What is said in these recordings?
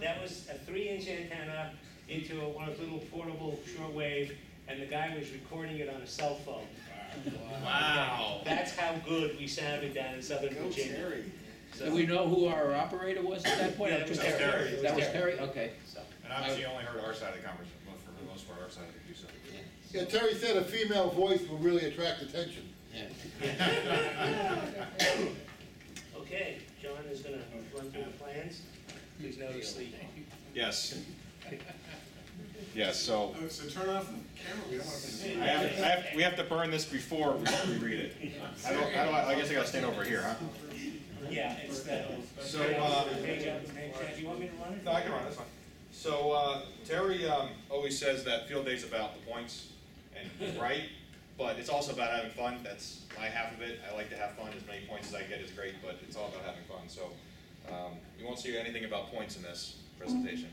That was a 3-inch antenna into one of those little portable shortwave, and the guy was recording it on a cell phone. Wow. That's how good we sounded down in Southern Virginia. So, do we know who our operator was at that point? Yeah, that was Terry. That was Terry? Okay. So. And obviously only heard our side of the conversation, but for the most part, our side of the do something. Yeah, Terry said a female voice will really attract attention. Yeah. Okay, John is going to run through the plans. Please notice the... Yes. Yes, so... Oh, so turn off the camera, we don't want to see. We have to burn this before we read it. I guess I got to stand over here, huh? Yeah, it's that. So, do you want me to run it? No, I can run it, that's fine. So, Terry always says that field day is about the points, and he's right, but it's also about having fun. That's my half of it. I like to have fun. As many points as I get is great, but it's all about having fun. So, you won't see anything about points in this presentation.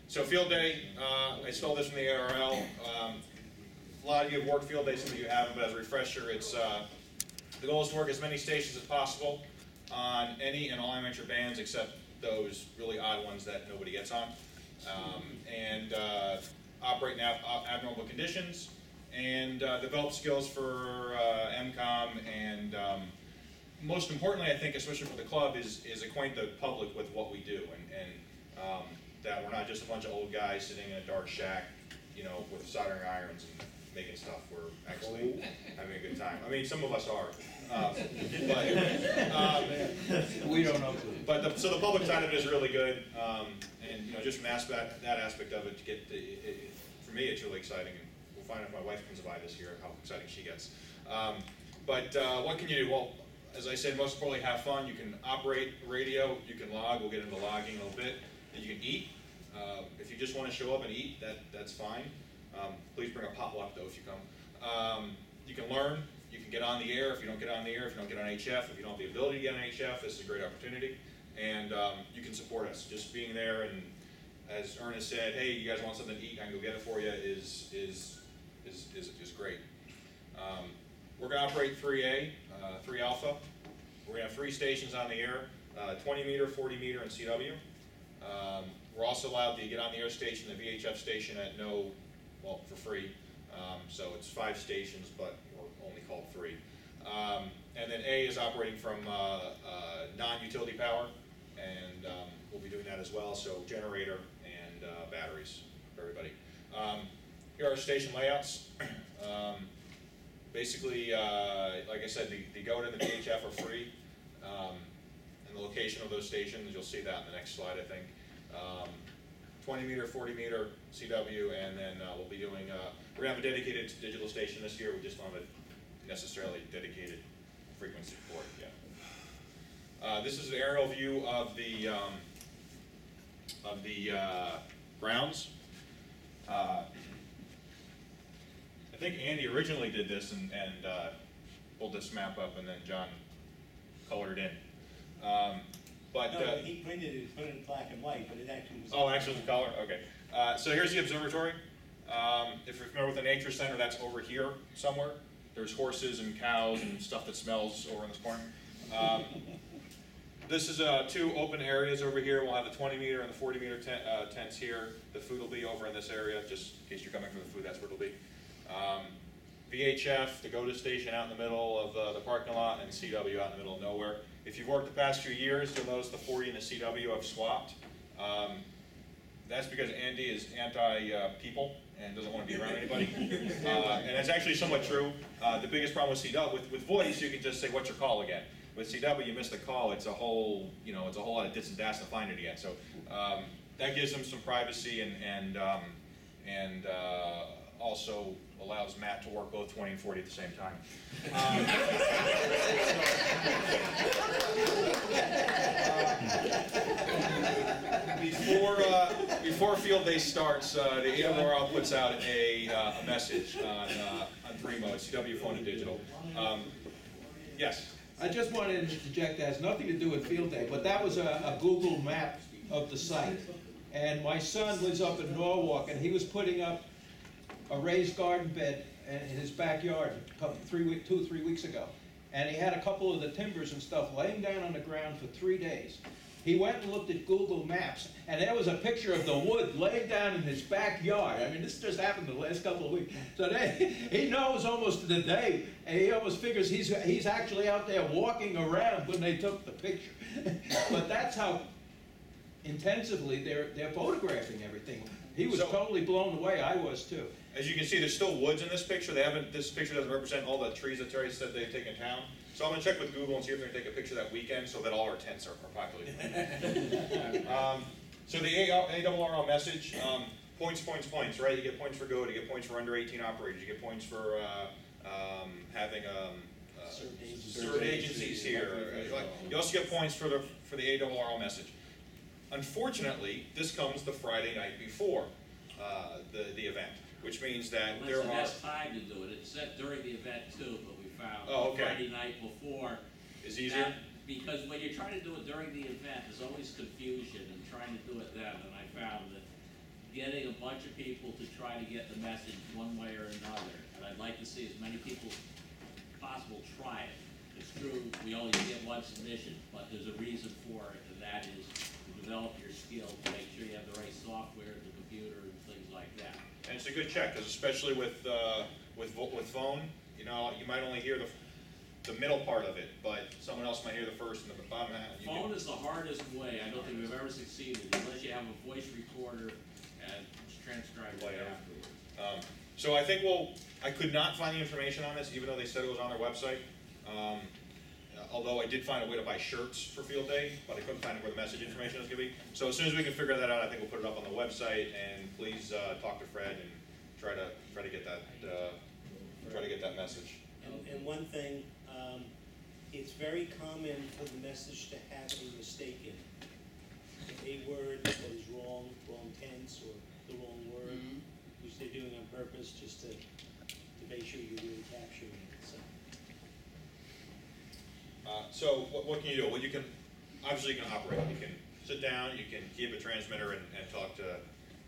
So field day, I stole this from the ARRL. A lot of you have worked field day, some of you haven't, but as a refresher, it's the goal is to work as many stations as possible on any and all amateur bands except those really odd ones that nobody gets on, and operate in abnormal conditions, and develop skills for MCOM, and most importantly, I think, especially for the club, is acquaint the public with what we do, and that we're not just a bunch of old guys sitting in a dark shack, you know, with soldering irons and making stuff. We're actually having a good time. I mean, some of us are, we don't know. But so the public side of it is really good, and you know, just from that aspect of it, to get for me, it's really exciting. And we'll find out if my wife comes by this year how exciting she gets. But what can you do? Well, as I said, most importantly, have fun. You can operate radio, you can log. We'll get into logging in a little bit. And you can eat. If you just want to show up and eat, that's fine. Please bring a potluck though if you come. You can learn. You can get on the air if you don't get on the air, if you don't get on HF, if you don't have the ability to get on HF, this is a great opportunity. And you can support us. Just being there, and as Ernest said, hey, you guys want something to eat, I can go get it for you, is great. We're going to operate 3A, 3 Alpha. We're going to have 3 stations on the air, 20 meter, 40 meter, and CW. We're also allowed to get on the air station, the VHF station, at for free. So it's 5 stations, but we're only called 3. And then A is operating from non-utility power, and we'll be doing that as well. So generator and batteries for everybody. Here are our station layouts. Basically, like I said, the GOTA and the VHF are free. And the location of those stations, you'll see that in the next slide, I think. 20 meter, 40 meter CW, and then we'll be doing, we're going to have a dedicated digital station this year. We just don't have a necessarily dedicated frequency for it yet. This is an aerial view of the grounds. I think Andy originally did this and pulled this map up, and then John colored it in. No, he printed it, put it in black and white, but it actually was... Oh, actually it was color? Okay. So here's the observatory. If you're familiar with the Nature Center, that's over here somewhere. There's horses and cows and stuff that smells over in this corner. this is two open areas over here. We'll have the 20-meter and the 40-meter tents here. The food will be over in this area, just in case you're coming for the food, that's where it'll be. VHF, the go-to station out in the middle of the parking lot, and CW out in the middle of nowhere. If you've worked the past few years, you'll notice the 40 and the CW have swapped. That's because Andy is anti-people and doesn't want to be around anybody. And that's actually somewhat true. The biggest problem with CW, with voice, you can just say, what's your call again? With CW, you miss the call, it's a whole, it's a whole lot of dits and dats to find it again. So that gives them some privacy and also allows Matt to work both 20 and 40 at the same time. Before field day starts, the ARRL puts out a message on three modes: CW, phone, and digital. Yes? I just wanted to interject, that has nothing to do with field day, but that was a Google map of the site. And my son lives up in Norwalk, and he was putting up a raised garden bed in his backyard 2 or 3 weeks ago. And he had a couple of the timbers and stuff laying down on the ground for 3 days. He went and looked at Google Maps, and there was a picture of the wood laying down in his backyard. I mean, this just happened the last couple of weeks. So he knows almost to the day, and he almost figures he's actually out there walking around when they took the picture. But that's how intensively they're photographing everything. He was totally blown away. I was too. As you can see, there's still woods in this picture. This picture doesn't represent all the trees that Terry said they've taken down. So I'm going to check with Google and see if they're going to take a picture that weekend so that all our tents are populated. So the ARRL message, points, right? You get points for go, you get points for under 18 operators, you get points for having served agencies here. You also get points for the ARRL message. Unfortunately, this comes the Friday night before the event, which means that there are... That's the best time to do it. It's set during the event too, but we found Friday night before is easier. Because when you're trying to do it during the event, there's always confusion in trying to do it then. And I found that getting a bunch of people to try to get the message one way or another, and I'd like to see as many people as possible try it. It's true, we only get one submission, but there's a reason for it, and that is to develop your skill, to make sure you have the right software, the computer, and things like that. And it's a good check, because especially with phone, you might only hear the middle part of it, but someone else might hear the first and the bottom half. Phone is the hardest way. I don't think we've ever succeeded unless you have a voice recorder and transcribe it afterwards. So I think I could not find the information on this, even though they said it was on their website. Although I did find a way to buy shirts for field day, but I couldn't find where the message information was going to be. So as soon as we can figure that out, I think we'll put it up on the website. And please talk to Fred and try to get that message. And one thing, it's very common for the message to have a mistake in it. A word that is wrong tense, or the wrong word, which they're doing on purpose just to make sure you're really capturing it. So what can you do? Well, you can operate. You can sit down, you can keep a transmitter and talk to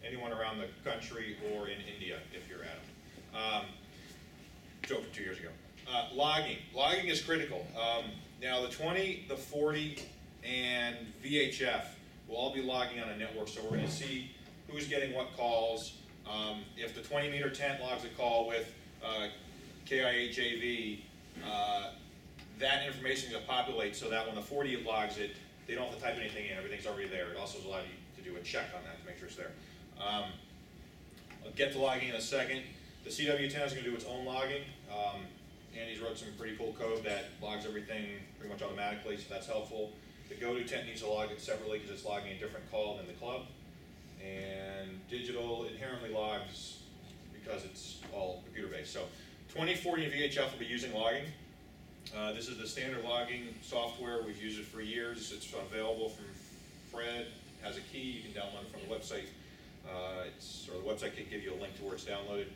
anyone around the country or in India if you're at them. Joke from 2 years ago. Logging is critical. Now the 20, the 40, and VHF will all be logging on a network, so we're going to see who's getting what calls. If the 20-meter tent logs a call with KIHAV, that information is going to populate so that when the 40 logs it, they don't have to type anything in, everything's already there. It also allows you to do a check on that to make sure it's there. I'll get to logging in a second. The CW10 is going to do its own logging. Andy's wrote some pretty cool code that logs everything pretty much automatically, so that's helpful. The go-to tent needs to log it separately because it's logging a different call than the club. And digital inherently logs because it's all computer-based. So 20, 40, and VHF will be using logging. This is the standard logging software. We've used it for years. It's available from Fred. It has a key. You can download it from the website. The website can give you a link to where it's downloaded.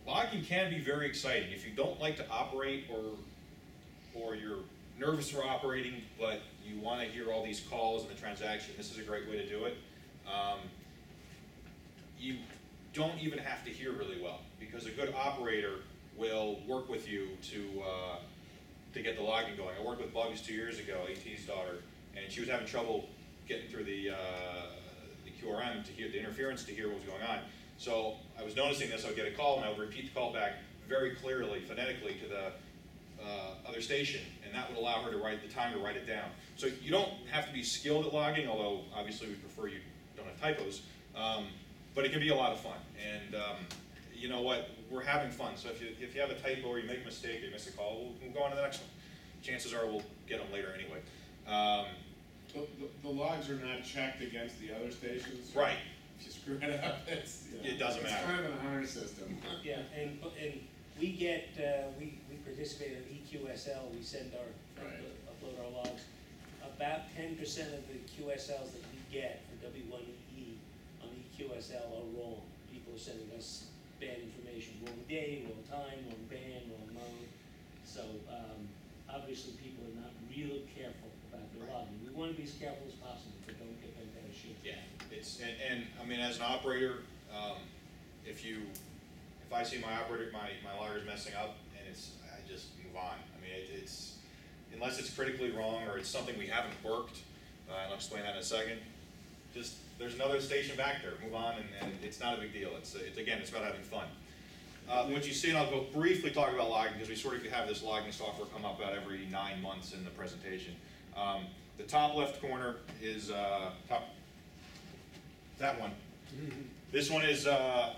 Logging can be very exciting. If you don't like to operate or you're nervous for operating, but you want to hear all these calls and the transaction, this is a great way to do it. You don't even have to hear really well because a good operator will work with you to to get the logging going. I worked with Bugs 2 years ago, AT's daughter, and she was having trouble getting through the QRM to hear the interference to hear what was going on. So I was noticing this. I would get a call, and I would repeat the call back very clearly, phonetically, to the other station, and that would allow her to write the time to write it down. So you don't have to be skilled at logging, although obviously we prefer you don't have typos. But it can be a lot of fun, and you know what? We're having fun. So if you have a typo or you make a mistake, or you miss a call, we'll go on to the next one. Chances are we'll get them later anyway. The logs are not checked against the other stations. Right. If you screw it up, it's, It doesn't matter. It's kind of an honor system. Yeah, and we get, we participate in EQSL, we send our, Right. upload our logs. About 10% of the QSLs that we get for W1E on EQSL are wrong. People are sending us bad information, wrong day, wrong time, wrong band, wrong mode. So, obviously people are not real careful about their logging. We want to be as careful as possible, but don't get bent out of shape. Yeah, and I mean, as an operator, if I see my logger's messing up, and I just move on. I mean, it's unless it's critically wrong or it's something we haven't worked, and I'll explain that in a second. Just there's another station back there. Move on, and it's not a big deal. It's again, it's about having fun. What you see, and I'll go briefly talk about logging because we sort of have this logging software come up about every 9 months in the presentation. The top left corner is that one. This one is a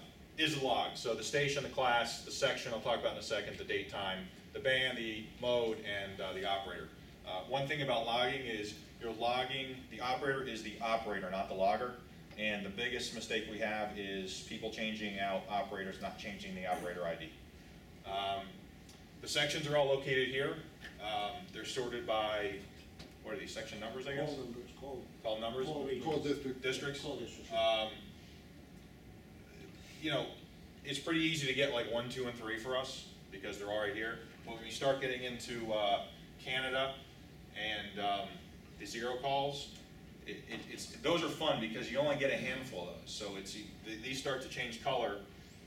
log. So the station, the class, the section I'll talk about in a second, the date, time, the band, the mode, and the operator. One thing about logging is you're logging, the operator is the operator, not the logger. And the biggest mistake we have is people changing out operators, not changing the operator ID. The sections are all located here. They're sorted by, what are these, section numbers, I guess? Call numbers, Call numbers? Call district. Districts? Call districts. You know, it's pretty easy to get like 1, 2, and 3 for us because they're already here. But when you start getting into Canada and the 0 calls, those are fun because you only get a handful of those. So these start to change color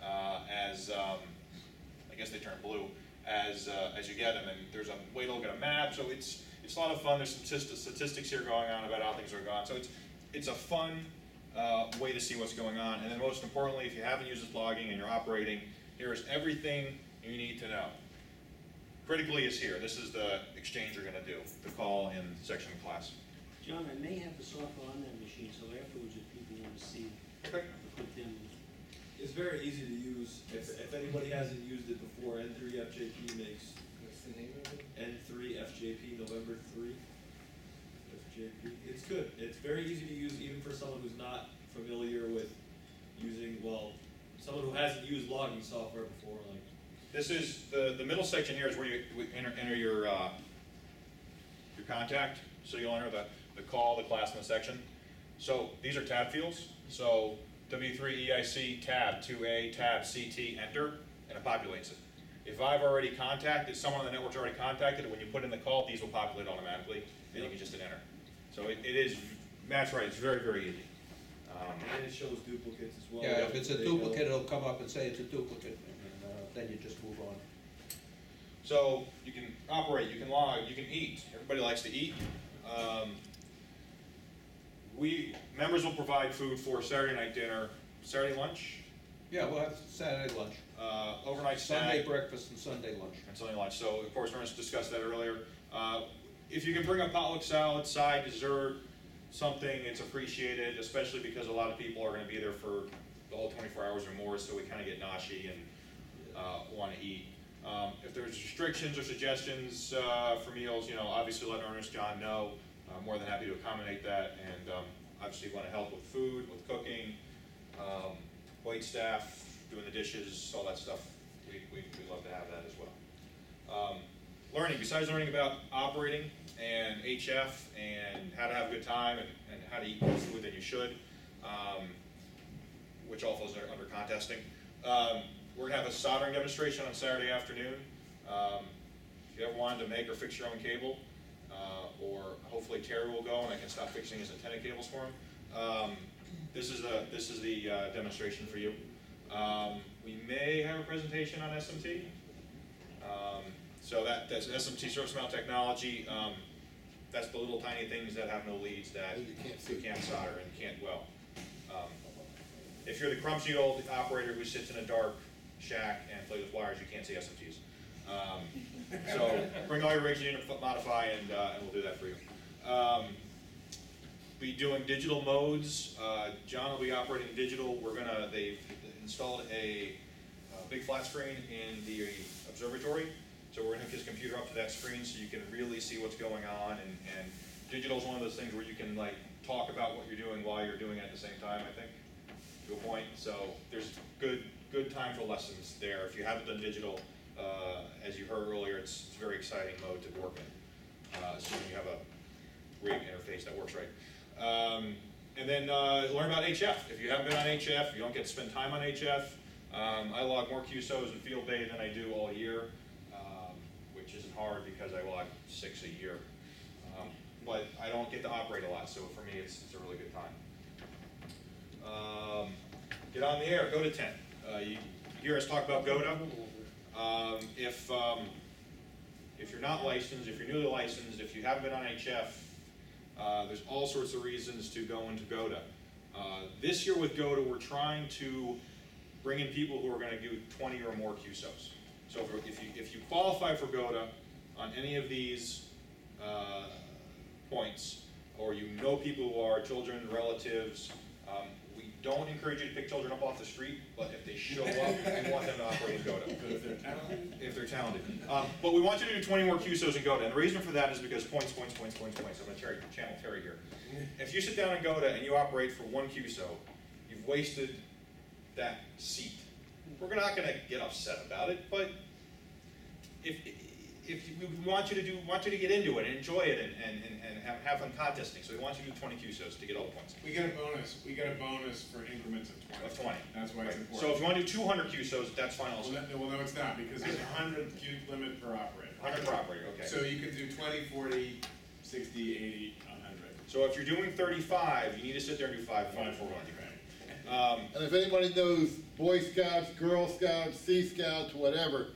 as I guess they turn blue as you get them. And there's a way to look at a map. So it's a lot of fun. There's some statistics here going on about how things are going. So it's a fun way to see what's going on. And then most importantly, if you haven't used this logging and you're operating, here is everything you need to know. Critically is here. This is the exchange you're going to do, the call in section of class. John, I may have the software on that machine, so afterwards if people want to see, Okay. put them. It's very easy to use. If anybody hasn't used it before, N3FJP makes What's the name of it? N3FJP, November 3. FJP. It's good. It's very easy to use even for someone who's not familiar with using, well, someone who hasn't used logging software before. Like, This is, the middle section here is where you enter your contact. So you'll enter the call, the class, and the section. So these are tab fields. So W3 EIC tab 2A tab CT enter, and it populates it. If I've already contacted, someone on the network's already contacted, and when you put in the call, these will populate automatically, and you can just hit enter. So it is, Matt's right, it's very, very easy. and it shows duplicates as well. Yeah, if it's a They duplicate, it'll come up and say it's a duplicate, and then you just move on. So you can operate, you can log, you can eat. Everybody likes to eat. Members will provide food for Saturday night dinner, Saturday lunch, Yeah, we'll have Saturday lunch, overnight Sunday snack, breakfast and Sunday lunch. and Sunday lunch. So of course, we're going to discuss that earlier. If you can bring a potluck salad, side, dessert, something, it's appreciated, especially because a lot of people are going to be there for the whole 24 hours or more, so we kind of get noshy and want to eat. If there's restrictions or suggestions for meals, obviously let Ernest, John know. I'm more than happy to accommodate that, and obviously want to help with food, with cooking, wait staff, doing the dishes, all that stuff. We'd love to have that as well. Learning, besides learning about operating and HF and how to have a good time and how to eat more food than you should, which all falls under contesting. We're gonna have a soldering demonstration on Saturday afternoon. If you ever wanted to make or fix your own cable, or hopefully Terry will go and I can stop fixing his antenna cables for him. This is the demonstration for you. We may have a presentation on SMT. So that's SMT surface mount technology. That's the little tiny things that have no leads that You can't see. you can't solder and can't weld. If you're the clumsy old operator who sits in a dark shack and plays with wires, you can't see SMTs. So bring all your rigs you need to modify, and we'll do that for you. Be doing digital modes. John will be operating digital. They've installed a big flat screen in the observatory. So we're gonna hook his computer up to that screen so you can really see what's going on, and digital is one of those things where you can like talk about what you're doing while you're doing it at the same time, I think, to a point. So there's good time for lessons there. If you haven't done digital, as you heard earlier, it's a very exciting mode to work in, assuming you have a rig interface that works right. And then learn about HF. If you haven't been on HF, you don't get to spend time on HF. I log more QSOs in field day than I do all year, which isn't hard because I log 6 a year. But I don't get to operate a lot, so for me it's a really good time. Get on the air, go to 10. You hear us talk about GOTA. If you're not licensed, if you're newly licensed, if you haven't been on HF, there's all sorts of reasons to go into GOTA. This year with GOTA, we're trying to bring in people who are going to do 20 or more QSOs. So if you qualify for GOTA on any of these points, or you know people who are children, relatives, we don't encourage you to pick children up off the street, but if they show up, we want them to operate in GOTA. If they're talented. But we want you to do 20 more QSOs in GOTA, and the reason for that is because points. I'm going to channel Terry here. If you sit down in GOTA and you operate for 1 QSO, you've wasted that seat. We're not going to get upset about it, but if we want you to get into it and enjoy it and have fun contesting, so we want you to do 20 QSOs to get all the points. We get a bonus. We get a bonus for increments of 20. Of 20. That's why it's important. So if you want to do 200 QSOs, that's fine also. Well, no, it's not, because there's a 100 Q limit per operator. 100 per operator, okay. So you can do 20, 40, 60, 80, 100. So if you're doing 35, you need to sit there and do 5 400. And if anybody knows Boy Scouts, Girl Scouts, Sea Scouts, whatever,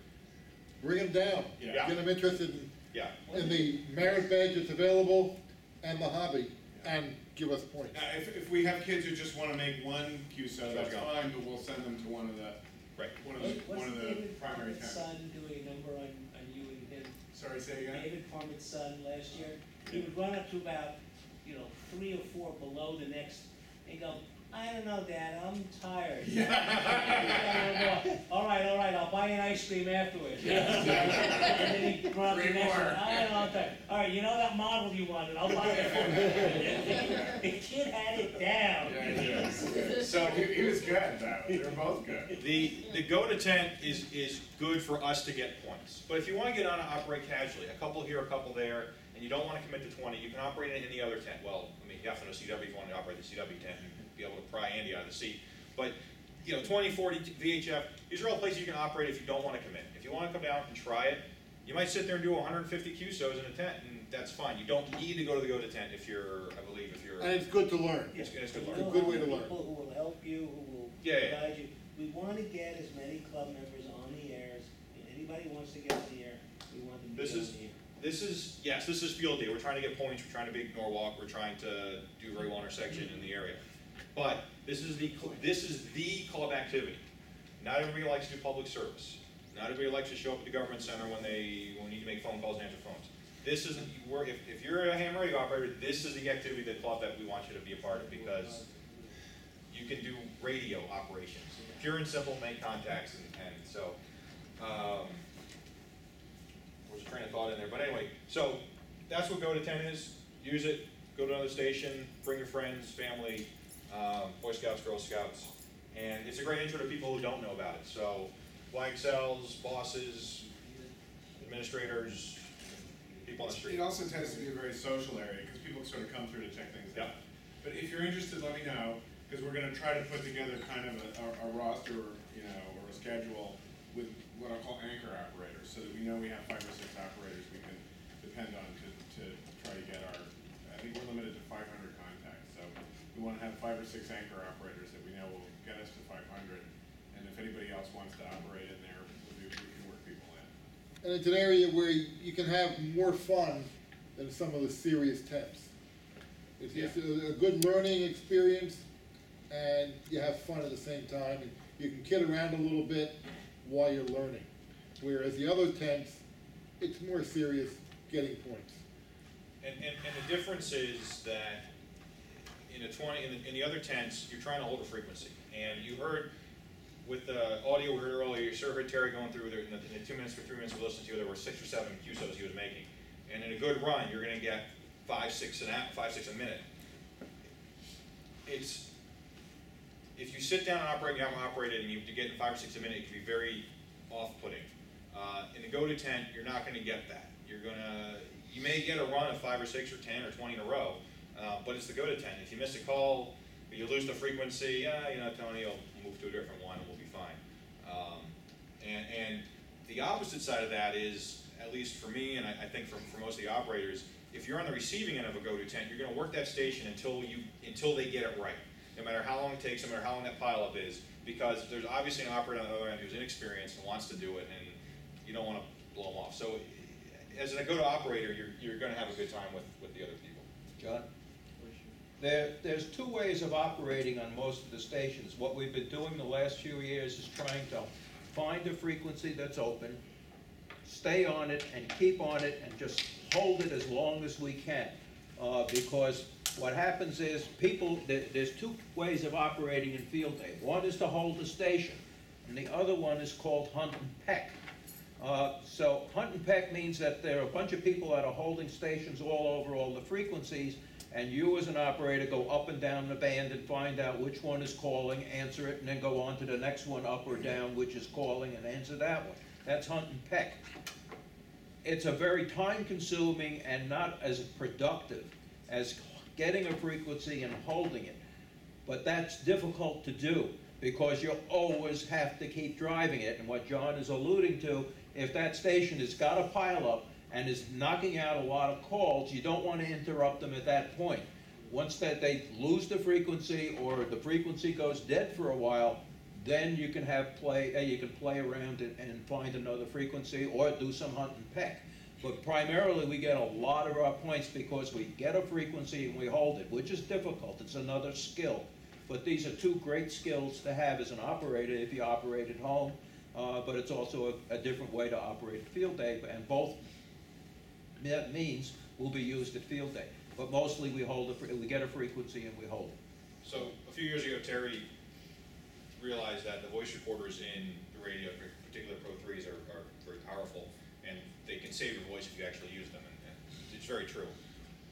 bring them down. Yeah. Get them interested Yeah. in the merit badge that's available and the hobby, and give us points. Now, if we have kids who just want to make 1 QSO, that's Sure. fine, but we'll send them to one of the Right. primary David towns. son doing a number on you and him? Sorry, say again? David Parmit's son last year, he would run up to about, 3 or 4 below the next, and go, I don't know, Dad, I'm tired. All right, I'll buy you an ice cream afterwards. And then he'd run up to the next one, I don't know, I'm tired. All right, you know that model you wanted, I'll buy it for you. The kid had it down. Yeah. So he was good, though. They were both good. The GOTA tent is good for us to get points. But if you want to get on and operate casually, a couple here, a couple there, and you don't want to commit to 20, you can operate in any other tent. Well, I mean, you have to know CW if you want to operate the CW tent and be able to pry Andy out of the seat. But 20, 40, VHF, these are all places you can operate if you don't want to commit. If you want to come down and try it, you might sit there and do 150 QSOs in a tent, and that's fine. You don't need to go to the GOTA tent if you're, And it's good to learn. It's good to You learn. know Good way how to many learn. people who will help you, who will Yeah. guide you. We want to get as many club members on the airs. If anybody wants to get on the air, we want them to This get on is- the air. This is field day. We're trying to get points. We're trying to beat Norwalk. We're trying to do very well in our section in the area. But this is the club activity. Not everybody likes to do public service. Not everybody likes to show up at the government center when we need to make phone calls and answer phones. This isn't. If you're a ham radio operator, this is the activity, the club that we want you to be a part of, because you can do radio operations, pure and simple, make contacts, and so. There's a train of thought in there, but anyway, so that's what GOTA 10 is. Use it, go to another station, bring your friends, family, Boy Scouts, Girl Scouts, and it's a great intro to people who don't know about it. So flag cells, bosses, administrators, people on the street. It also tends to be a very social area, because people sort of come through to check things out. But if you're interested, let me know, because we're going to try to put together kind of a roster, or a schedule with what I'll call anchor operators, so that we know we have 5 or 6 operators we can depend on to try to get our, I think we're limited to 500 contacts, so we want to have 5 or 6 anchor operators that we know will get us to 500, and if anybody else wants to operate in there, we can work people in. And it's an area where you can have more fun than some of the serious temps. It's just a good learning experience, and you have fun at the same time, and you can kid around a little bit while you're learning. Whereas the other temps, it's more serious, getting points. And the difference is that in the other tents, you're trying to hold a frequency. And you heard, with the audio we heard earlier, you sure heard Terry going through there in the 2 minutes or 3 minutes we listened to, there were 6 or 7 QSOs he was making. And in a good run, you're gonna get 5, 6 a minute. If you sit down and operate, you haven't operated, and you get 5 or 6 a minute, it can be very off-putting. In the go-to tent, you're not gonna get that. You may get a run of 5 or 6 or 10 or 20 in a row, but it's the go-to tent. If you miss a call, or you lose the frequency, Tony will move to a different one and we'll be fine. And the opposite side of that is, at least for me, and I think for most of the operators, if you're on the receiving end of a go-to tent, you're gonna work that station until they get it right. No matter how long it takes, no matter how long that pileup is, because there's obviously an operator on the other end who's inexperienced and wants to do it, and you don't wanna blow them off. So as a go-to operator, you're gonna have a good time with the other people. John? There's 2 ways of operating on most of the stations. What we've been doing the last few years is trying to find a frequency that's open, stay on it and keep on it and just hold it as long as we can. Because what happens is there's 2 ways of operating in field day. One is to hold the station, and the other one is called hunt and peck. So hunt and peck means that there are a bunch of people that are holding stations all over all the frequencies, and you as an operator go up and down the band and find out which one is calling, answer it, and then go on to the next one up or down, which is calling, and answer that one. That's hunt and peck. It's a very time-consuming and not as productive as getting a frequency and holding it. But that's difficult to do, because you always have to keep driving it. And what John is alluding to, if that station has got a pileup and is knocking out a lot of calls, you don't want to interrupt them at that point. Once that they lose the frequency or the frequency goes dead for a while, then you can play around and find another frequency or do some hunt and peck. But primarily we get a lot of our points because we get a frequency and we hold it, which is difficult. It's another skill. But these are 2 great skills to have as an operator if you operate at home. But it's also a different way to operate at field day, and both means will be used at field day. But mostly we get a frequency and we hold it. So a few years ago, Terry realized that the voice recorders in the radio, particularly Pro 3s, are very powerful, and they can save your voice if you actually use them, and it's very true.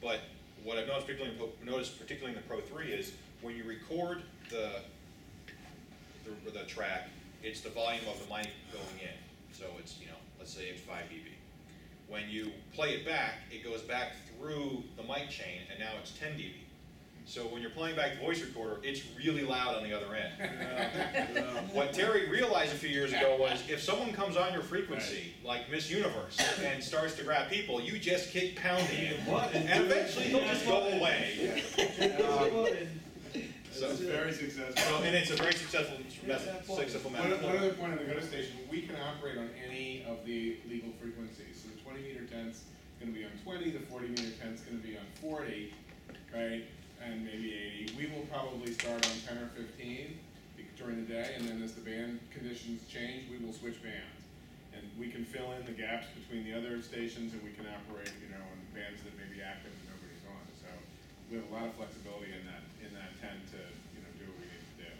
But what I've noticed particularly in the Pro 3 is when you record the track, it's the volume of the mic going in. So it's, let's say it's 5 dB. When you play it back, it goes back through the mic chain, and now it's 10 dB. So when you're playing back the voice recorder, it's really loud on the other end. What Terry realized a few years ago was if someone comes on your frequency, like Miss Universe, and starts to grab people, you just keep pounding it. And eventually they'll just go away. So it's very successful. And it's a very successful method. One other point on the go-to station, we can operate on any of the legal frequencies. So the 20-meter tent's going to be on 20, the 40-meter tent's going to be on 40, right? And maybe 80. We will probably start on 10 or 15 during the day, and then as the band conditions change, we will switch bands. And we can fill in the gaps between the other stations, and we can operate, on bands that may be active and nobody's on. So we have a lot of flexibility in that tent to, do what we need to do.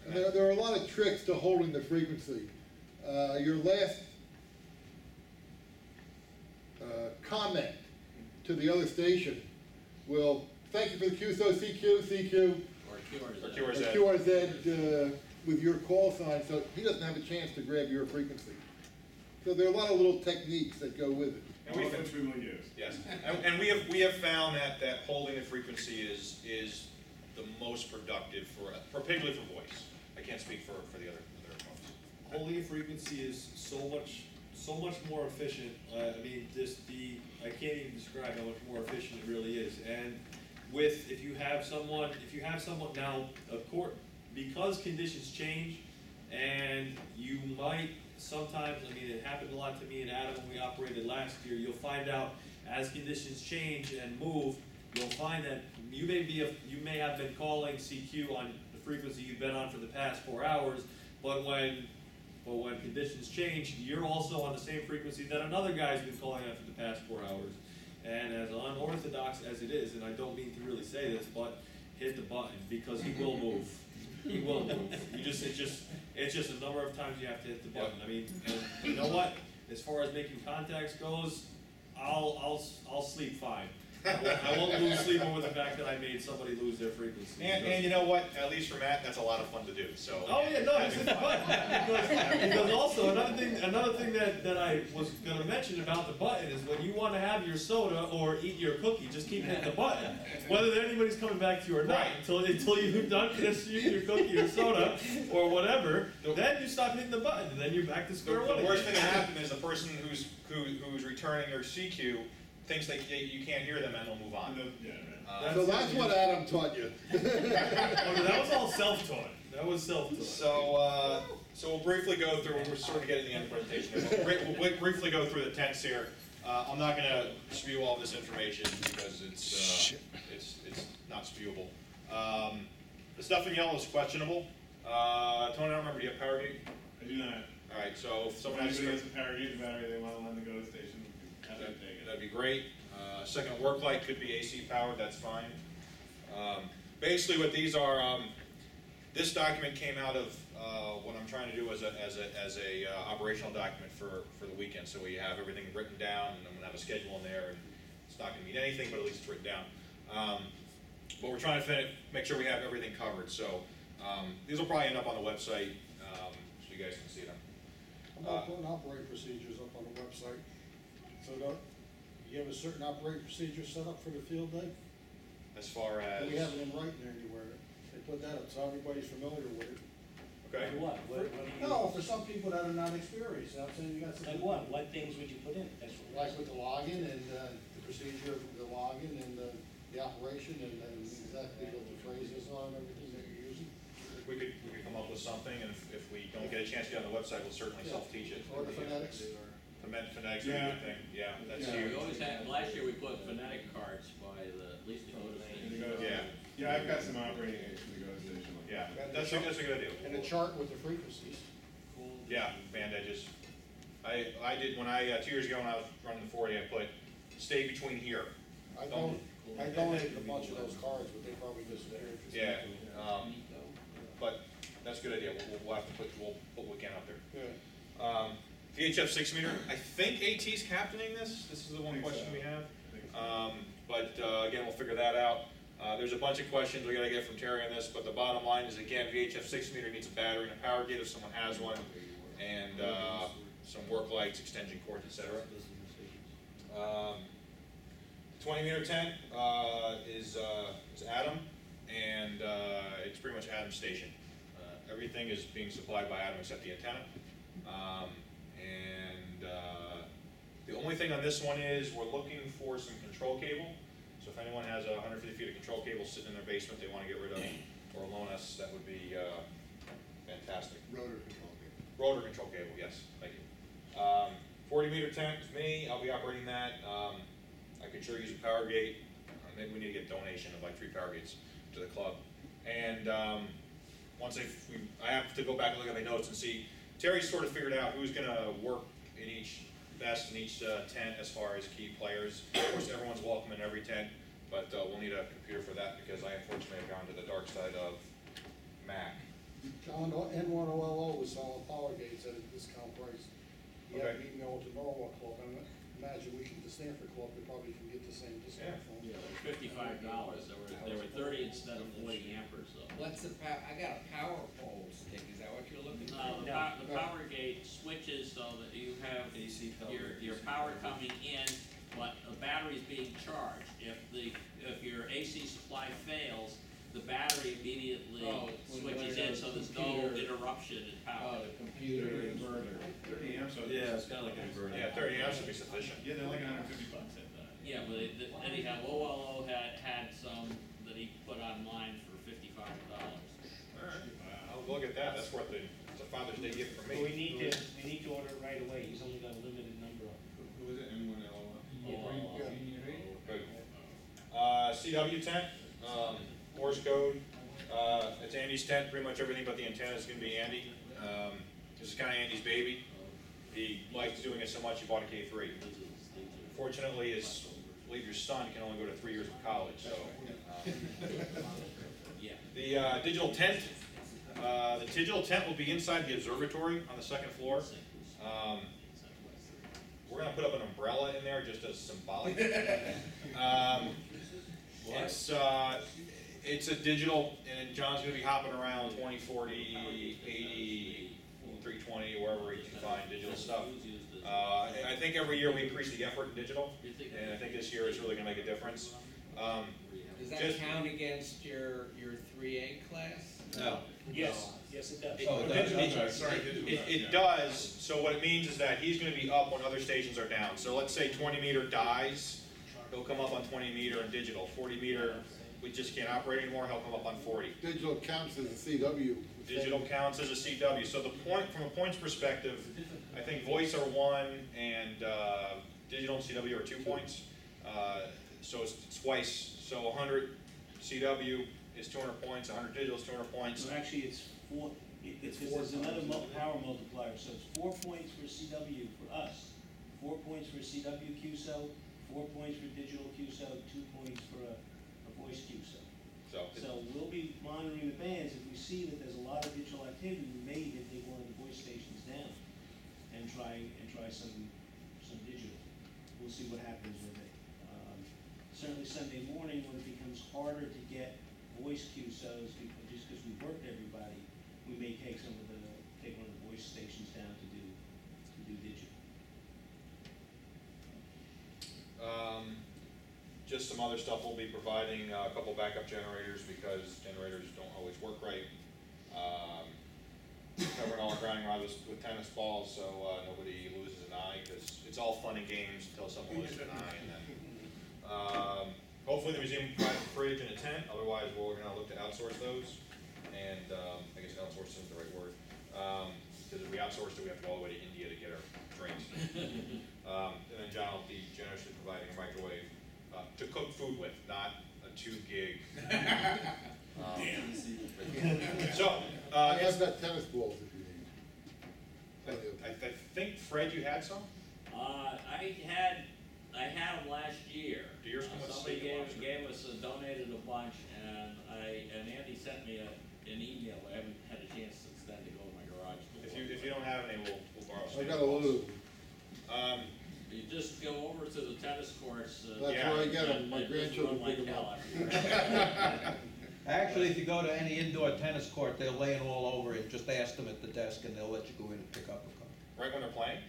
And there are a lot of tricks to holding the frequency. Your last comment to the other station will, thank you for the QSO, CQ, Or QRZ. or QRZ with your call sign, so he doesn't have a chance to grab your frequency. So there are a lot of little techniques that go with it. And All of which we will use. Yes, and we have found that holding the frequency is the most productive particularly for voice. I can't speak for the other folks. Holding a frequency is so much more efficient. I can't even describe how much more efficient it really is. And if you have someone now, of course, because conditions change, and you might sometimes, I mean, it happened a lot to me and Adam when we operated last year, you'll find out as conditions change and move, you'll find that you may have been calling CQ on the frequency you've been on for the past 4 hours, but when conditions change, you're also on the same frequency that another guy's been calling on for the past 4 hours. And as unorthodox as it is, and I don't mean to really say this, but hit the button, because he will move. He will move. It's just a number of times you have to hit the button. I mean, and you know what? As far as making contacts goes, I'll sleep fine. I won't lose sleep over the fact that I made somebody lose their frequency. And you know what, at least for Matt, that's a lot of fun to do, so. Oh yeah, no, it's fun. Because also another thing that I was gonna mention about the button is when you wanna have your soda or eat your cookie, just keep hitting the button. Whether anybody's coming back to you or not, until you've done eating your cookie or soda or whatever, then you stop hitting the button, and then you're back to square one. The worst thing that happened is the person who's returning their CQ thinks you can't hear them and they'll move on. Yeah, right. So that's what Adam taught you. That was all self-taught. That was self-taught. So we'll briefly go through, we're sort of getting to the end of the presentation. We'll briefly go through the tents here. I'm not going to spew all this information because it's not spewable. The stuff in yellow is questionable. Tony, I don't remember, do you have power gate? I do not. All right, so if someone Somebody has has a power gate, the battery, they want to lend to go to the station, have that take it. that'd be great. Second work light could be AC powered, that's fine. Basically what these are, this document came out of what I'm trying to do as a operational document for the weekend. So we have everything written down, and I'm gonna have a schedule in there, and it's not gonna mean anything, but at least it's written down. But we're trying to make sure we have everything covered. So these will probably end up on the website, so you guys can see them. I'm not putting operating procedures up on the website. So you have a certain operating procedure set up for the field day? As far as, We have it in writing anywhere. They put that up so everybody's familiar with it. okay. Like what? What do you? No, for some people that are not experienced, I'm saying you got some. Like what? What things would you put in? That's what. Like with the login and the procedure of the login and the operation and exactly what the phrases are and everything that you're using. We could come up with something, and if we don't get a chance to get on the website, we'll certainly self-teach it. Or the phonetics. Phonetics is a good thing, yeah, that's Yeah, huge. We always had, last year we put phonetic cards by at least the go to And station. to go to- Yeah. Yeah, I've got some operating aids for the go station. like Yeah, that. that's a good idea. And a chart with the frequencies. Yeah, band edges. I did, when 2 years ago when I was running the 40, I put, stay between here. I donated a bunch of those cards, but they probably disappeared. Yeah, but that's a good idea, we'll have to we'll put what we can out there. Yeah. VHF 6 meter, I think AT's captaining this is the one think question so. we have. I think so. But again, we'll figure that out. There's a bunch of questions we gotta get from Terry on this, but the bottom line is, again, VHF 6 meter needs a battery and a power gate if someone has one, and some work lights, extension cords, etc. 20 meter tent is Adam, and it's pretty much Adam's station. Everything is being supplied by Adam except the antenna. The only thing on this one is we're looking for some control cable. So if anyone has 150 feet of control cable sitting in their basement they want to get rid of or loan us, that would be fantastic. Rotor control cable. Rotor control cable, yes, thank you. 40 meter tent is me, I'll be operating that. I could sure use a power gate. Maybe we need to get a donation of like 3 power gates to the club. And once I have to go back and look at my notes and see, Terry sort of figured out who's gonna work in each tent as far as key players. Of course, everyone's welcome in every tent, but we'll need a computer for that because I unfortunately have gone to the dark side of Mac. John, N1000 was selling power gates at a discount price. He had an email with the Norwalk Club, and imagine the Stanford Club, they probably can get the same discount from. Yeah, $55. They were 30 instead of 40 amperes though. What's the I got a power pole stick, is that what you're looking for? No, the power gate switches so that you have AC power. your power coming in, but the battery's being charged. If your AC supply fails, the battery immediately switches in, so there's no interruption in power. The computer inverter. 30 amps. So Yeah, it's kind of like an inverter. Yeah, 30 amps would be sufficient. Yeah, they're like $150 at that. Yeah, but anyhow, OLO had some that he put online for $55. All right, I'll look at that. That's worth it's a Father's Day gift for me. We need to order it right away, he's only got a limited number of them. Who is it, M1LO? Good. CW tent, Morse code, it's Andy's tent, pretty much everything but the antenna is gonna be Andy. This is kinda Andy's baby. He likes doing it so much, he bought a K3. Fortunately, I believe your son can only go to 3 years of college, so. Yeah. The digital tent will be inside the observatory on the second floor. We're gonna put up an umbrella in there just as symbolic. It's a digital, and John's gonna be hopping around 20, 40, 80, 320, wherever he can find digital stuff. I think every year we increase the effort in digital, and I think this year is really gonna make a difference. Does that Just- count against your 3A class? No. Yes, yes it does. Oh, It does, so what it means is that he's gonna be up when other stations are down. So let's say 20 meter dies, he'll come up on 20 meter in digital. 40 meter, we just can't operate anymore, he'll come up on 40. Digital counts as a CW. Digital counts as a CW, so the point, from a points perspective, I think voice are 1 and digital and CW are 2 points. So it's twice, so 100 CW is 200 points, 100 digital is 200 points. So actually, it's four, there's another power multiplier, so it's 4 points for CW for us, 4 points for CW QSO, 4 points for digital QSO, 2 points for a voice QSO. So we'll be monitoring the bands. If we see that there's a lot of digital activity, we may even take one of the voice stations down and try some digital. We'll see what happens with it. Certainly Sunday morning, when it becomes harder to get voice QSOs, just because we worked everybody, we may take one of the voice stations down to do digital. Just some other stuff, we'll be providing a couple backup generators because generators don't always work right. Covering all our grounding rod with tennis balls, so nobody loses an eye, because it's all fun and games until someone loses an eye, and then hopefully the museum provides a fridge and a tent, otherwise we're gonna look to outsource those. And I guess outsource isn't the right word, because if we outsource it, we have to go all the way to India to get our drinks. And then John will be generously providing a microwave to cook food with, not a 2 gig. So, I have got tennis balls if you need. I think, Fred, you had some? I had them last year. Do yours come with Somebody steak gave us, donated a bunch, and Andy sent me an email. I haven't had a chance since then to go in my garage. If you don't have any, we'll borrow some. I got a load. You just go over to the tennis courts. That's Yeah. where I get them, my just grandchildren run like pick them hell up. everywhere. Actually, if you go to any indoor tennis court, they'll lay it all over it. Just ask them at the desk and they'll let you go in and pick up a cup. Right when they're playing?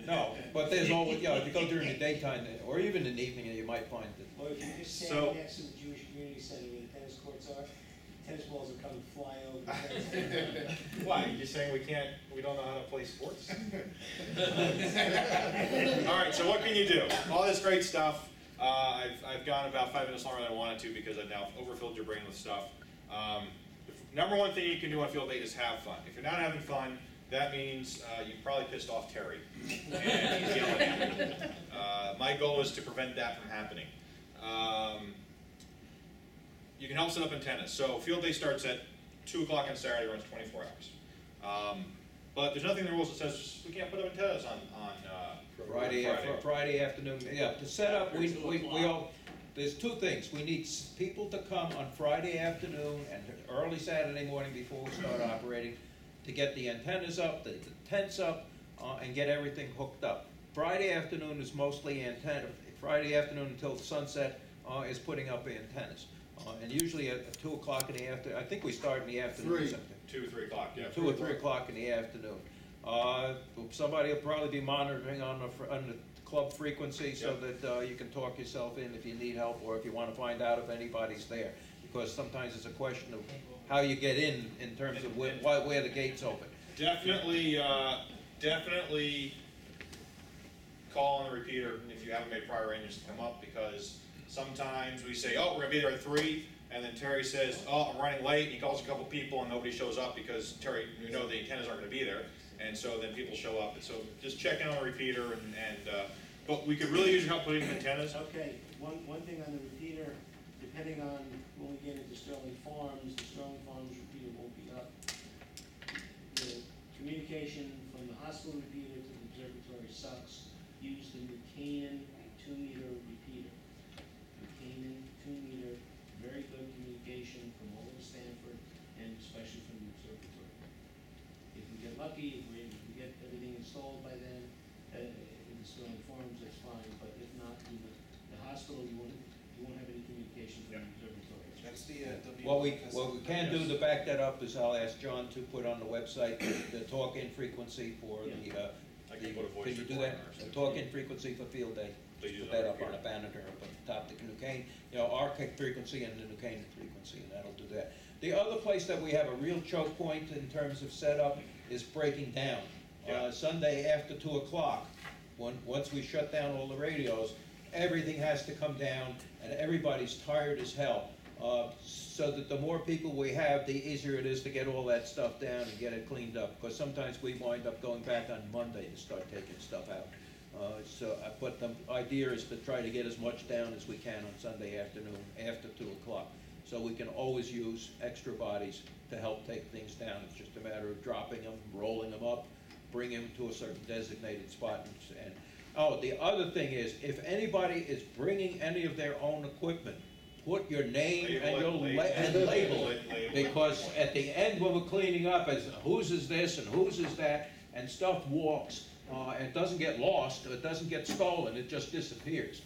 No, but there's always, if you go during the daytime, or even in the evening, you might find it. Or if you just So- stand next to the Jewish Community Center where the tennis courts are, tennis balls will come and fly over. Why, you're saying we don't know how to play sports? All right, so what can you do? All this great stuff. I've gone about 5 minutes longer than I wanted to because I've now overfilled your brain with stuff. Number one thing you can do on field day is have fun. If you're not having fun, that means you probably pissed off Terry, and he's yelling at you. My goal is to prevent that from happening. You can help set up antennas. So field day starts at 2 o'clock on Saturday, runs 24 hours. But there's nothing in the rules that says we can't put up antennas on Friday afternoon, yeah, to set up, we all, there's 2 things. We need people to come on Friday afternoon and early Saturday morning before we start operating to get the antennas up, the tents up, and get everything hooked up. Friday afternoon is mostly antenna, Friday afternoon until sunset is putting up antennas. And usually at 2 o'clock in the afternoon, I think we start in the afternoon or 3. something. 2 or 3 o'clock, yeah. 2 or 3 o'clock in the afternoon. Somebody will probably be monitoring on the club frequency so that you can talk yourself in if you need help or if you want to find out if anybody's there. Because sometimes it's a question of how you get in terms of where the gates open. Definitely call on the repeater if you haven't made prior arrangements to come up, because sometimes we say, oh, we're gonna be there at 3, and then Terry says, oh, I'm running late, and he calls a couple people and nobody shows up because Terry, the antennas aren't gonna be there. And so then people show up, and so just check in on the repeater, but we could really use your help putting in antennas. Okay, one thing on the repeater, depending on when we get into Sterling Farms, the Sterling Farms repeater won't be up. The communication from the hospital repeater to the observatory sucks. Use the Buchanan 2-meter repeater. Buchanan 2-meter, very good communication from all over Stanford and especially from the observatory. If we get lucky, if we get everything installed by then, in the Sterling Farms, that's fine, but if not, in the hospital, you won't have any communication from the observatory. That's the, What we can do to back that up is I'll ask John to put on the website the talk-in frequency for the, I can put a voice can you do recorder that? on ours. The talk-in frequency for field day. Please use Put that our up on a computer. banner up at the top, the New Cane, our frequency and the New Cane frequency, and that'll do that. The other place that we have a real choke point in terms of setup is breaking down. Yeah. Sunday after 2 o'clock, once we shut down all the radios, everything has to come down, and everybody's tired as hell. So that the more people we have, the easier it is to get all that stuff down and get it cleaned up. Because sometimes we wind up going back on Monday to start taking stuff out. But the idea is to try to get as much down as we can on Sunday afternoon after 2 o'clock. So we can always use extra bodies to help take things down. It's just a matter of dropping them, rolling them up, bringing them to a certain designated spot. And oh, the other thing is, if anybody is bringing any of their own equipment, put your name and your label it, because at the end when we're cleaning up, as whose is this and whose is that, and stuff walks, and it doesn't get lost, it doesn't get stolen, it just disappears.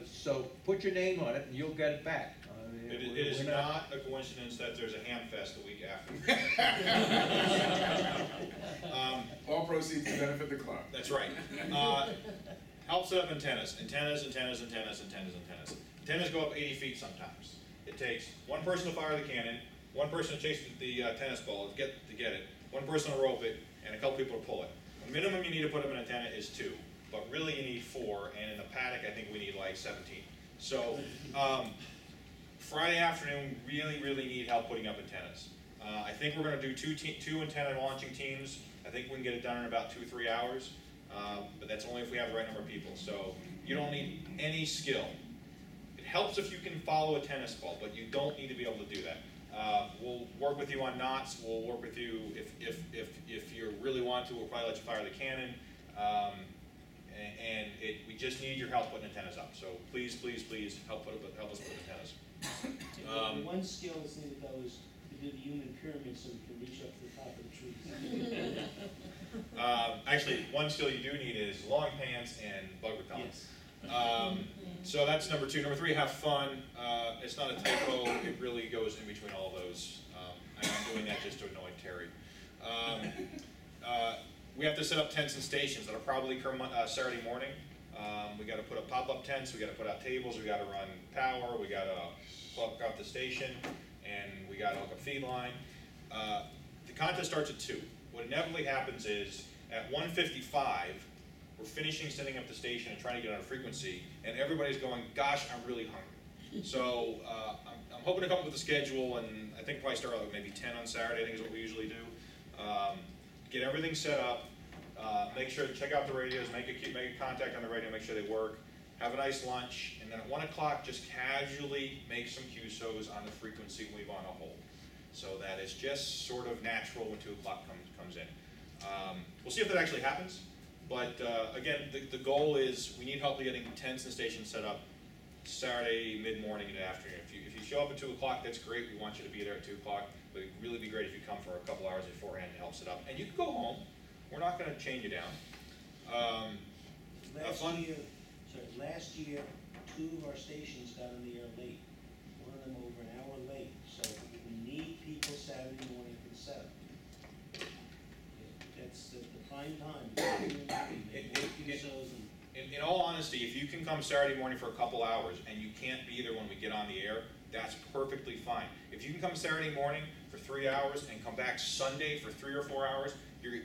So put your name on it and you'll get it back. It is not a coincidence that there's a ham fest the week after. All proceeds to benefit the club. That's right. Help set up antennas. Antennas go up 80 feet sometimes. It takes one person to fire the cannon, one person to chase the tennis ball to get it, one person to rope it, and a couple people to pull it. The minimum you need to put up an antenna is 2, but really you need 4, and in the paddock I think we need like 17. So Friday afternoon, we really need help putting up antennas. I think we're going to do two antenna launching teams. I think we can get it done in about 2-3 hours, but that's only if we have the right number of people. So you don't need any skill. It helps if you can follow a tennis ball, but you don't need to be able to do that. We'll work with you on knots. We'll work with you if you really want to. We'll probably let you fire the cannon. We just need your help putting antennas up. So please help us put antennas. The one skill that's needed though is to do the human pyramid so we can reach up to the top of the trees. Actually, one skill you do need is long pants and bug repellent. Yes. So that's number 2. Number 3, have fun. It's not a typo. It really goes in between all of those. I'm not doing that just to annoy Terry. We have to set up tents and stations that'll probably come Saturday morning. We got to put up pop-up tents. We got to put out tables. We got to run power. We got to plug out the station, and we got to hook a feed line. The contest starts at 2. What inevitably happens is at 1:55, we're finishing setting up the station and trying to get on a frequency, and everybody's going, "Gosh, I'm really hungry." So I'm hoping to come up with a schedule, and I think probably start out with maybe 10 on Saturday. I think is what we usually do. Get everything set up. Make sure to check out the radios, make a contact on the radio, make sure they work. Have a nice lunch, and then at 1 o'clock, just casually make some QSOs on the frequency we want to hold, so that it's just sort of natural when 2 o'clock comes in. We'll see if that actually happens, but again, the goal is we need help with getting tents and stations set up Saturday mid-morning and afternoon. If you show up at 2 o'clock, that's great. We want you to be there at 2 o'clock, but it'd really be great if you come for a couple hours beforehand to help set up. And you can go home. We're not going to chain you down. Last year, 2 of our stations got on the air late. One of them over an hour late. So we need people Saturday morning for the setup. That's the prime time. In all honesty, if you can come Saturday morning for a couple hours and you can't be there when we get on the air, that's perfectly fine. If you can come Saturday morning for 3 hours and come back Sunday for 3 or 4 hours, you're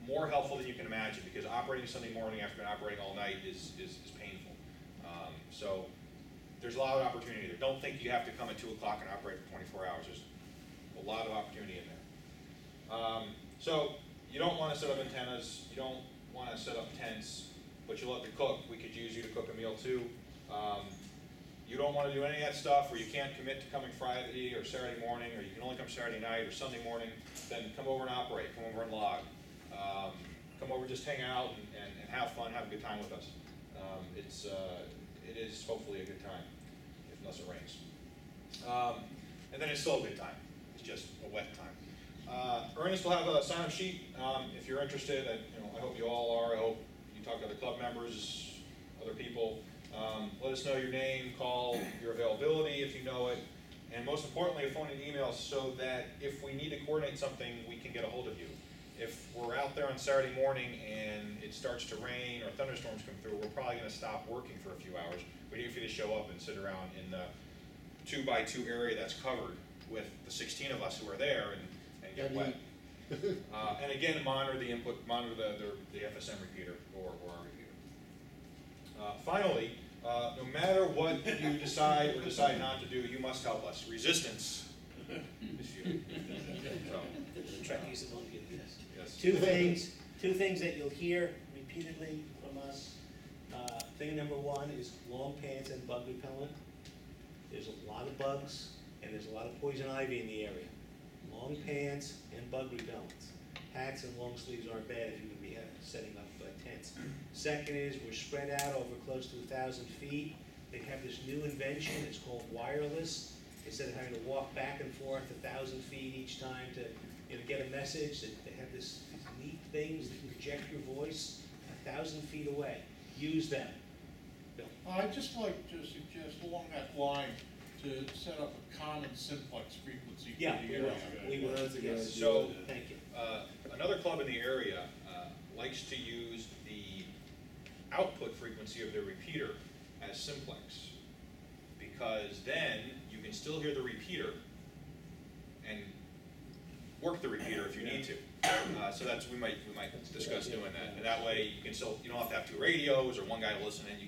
more helpful than you can imagine, because operating Sunday morning after operating all night is painful. So there's a lot of opportunity there. Don't think you have to come at 2 o'clock and operate for 24 hours. There's a lot of opportunity in there. So you don't wanna set up antennas, you don't wanna set up tents, but you love to cook, we could use you to cook a meal too. You don't wanna do any of that stuff, or you can't commit to coming Friday or Saturday morning, or you can only come Saturday night or Sunday morning, then come over and operate, come over and log. Come over, just hang out and have fun, have a good time with us. It is hopefully a good time, unless it rains. And then it's still a good time, it's just a wet time. Ernest will have a sign-up sheet, if you're interested, I hope you all are, I hope you talk to other club members, other people. Let us know your name, call, your availability if you know it, and most importantly, a phone and email so that if we need to coordinate something, we can get a hold of you. If we're out there on Saturday morning and it starts to rain or thunderstorms come through, we're probably gonna stop working for a few hours. We need for you to show up and sit around in the 2x2 area that's covered with the 16 of us who are there and get wet. And again, monitor the input, monitor the FSM repeater or our repeater. Finally, no matter what you decide or decide not to do, you must help us. Resistance is futile. So, Try to use it on you, yes. yes. Two things that you'll hear repeatedly from us. Thing number one is long pants and bug repellent. There's a lot of bugs and there's a lot of poison ivy in the area. Long pants and bug repellents. Hats and long sleeves aren't bad if you're gonna be setting up tents. Second is we're spread out over close to 1,000 feet. They have this new invention, it's called wireless. Instead of having to walk back and forth 1,000 feet each time to get a message, they have these neat things that project your voice 1,000 feet away. Use them. Bill. I'd just like to suggest along that line to set up a common simplex frequency Yeah, for the area. we will. That's a good idea. So, Thank you. another club in the area likes to use the output frequency of their repeater as simplex, because then you can still hear the repeater and work the repeater if you need to. So we might discuss doing that, and that way you don't have to have two radios or one guy listening. You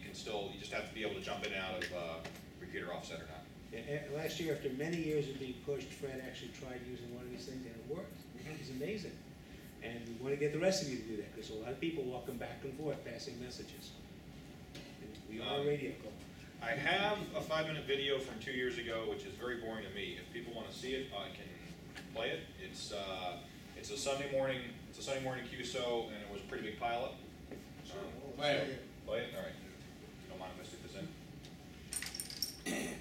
just have to be able to jump in and out of repeater offset or not. Yeah, last year, after many years of being pushed, Fred actually tried using one of these things and it worked. It's amazing. And we want to get the rest of you to do that, because a lot of people walking back and forth passing messages. And we are a radio club. I have a 5-minute video from 2 years ago, which is very boring to me. If people want to see it, I can play it. It's a Sunday morning. It's a Sunday morning QSO, and it was a pretty big pilot. Play it. Play it. All right. Don't mind if I stick this in.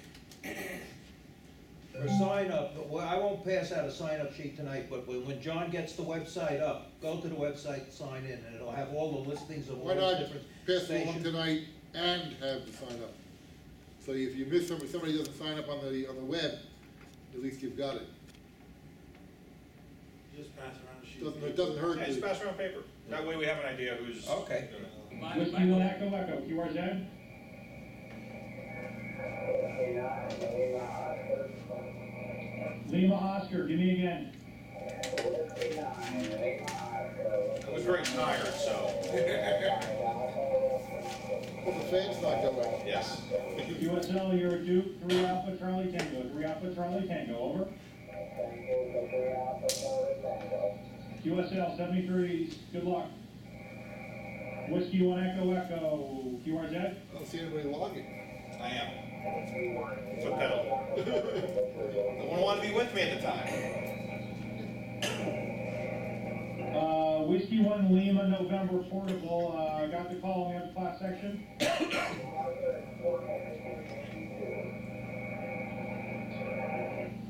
For sign up, well, I won't pass out a sign up sheet tonight, but when John gets the website up, go to the website, sign in, and it'll have all the listings of all Why the not different pass it along stations. tonight and have the sign up? So if you miss somebody doesn't sign up on the web, at least you've got it. Just pass around a sheet. It doesn't hurt Yeah, just to. pass around paper. That way we have an idea who's Okay. doing it. Whiskey will echo echo, QRZ. Lima Oscar, give me again. I was very tired, so Well, the fan's not going. yes. QSL, you're a Duke, 3 Alpha Charlie Tango, 3 Alpha Charlie Tango, over. QSL 73, good luck. Whiskey 1 Echo Echo, QRZ. I don't see anybody logging. I am. Foot pedal. No one wanted to be with me at the time. Whiskey 1 Lima November Portable, got the call in the class section.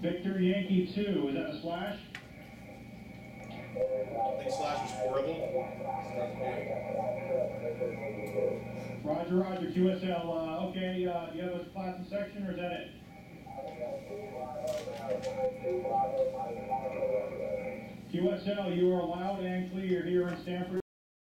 Victor Yankee 2, is that a slash? I think Slash was horrible. Roger, Roger, QSL, okay, do you have a class and section, or is that it? QSL, you are loud and clear here in Stanford.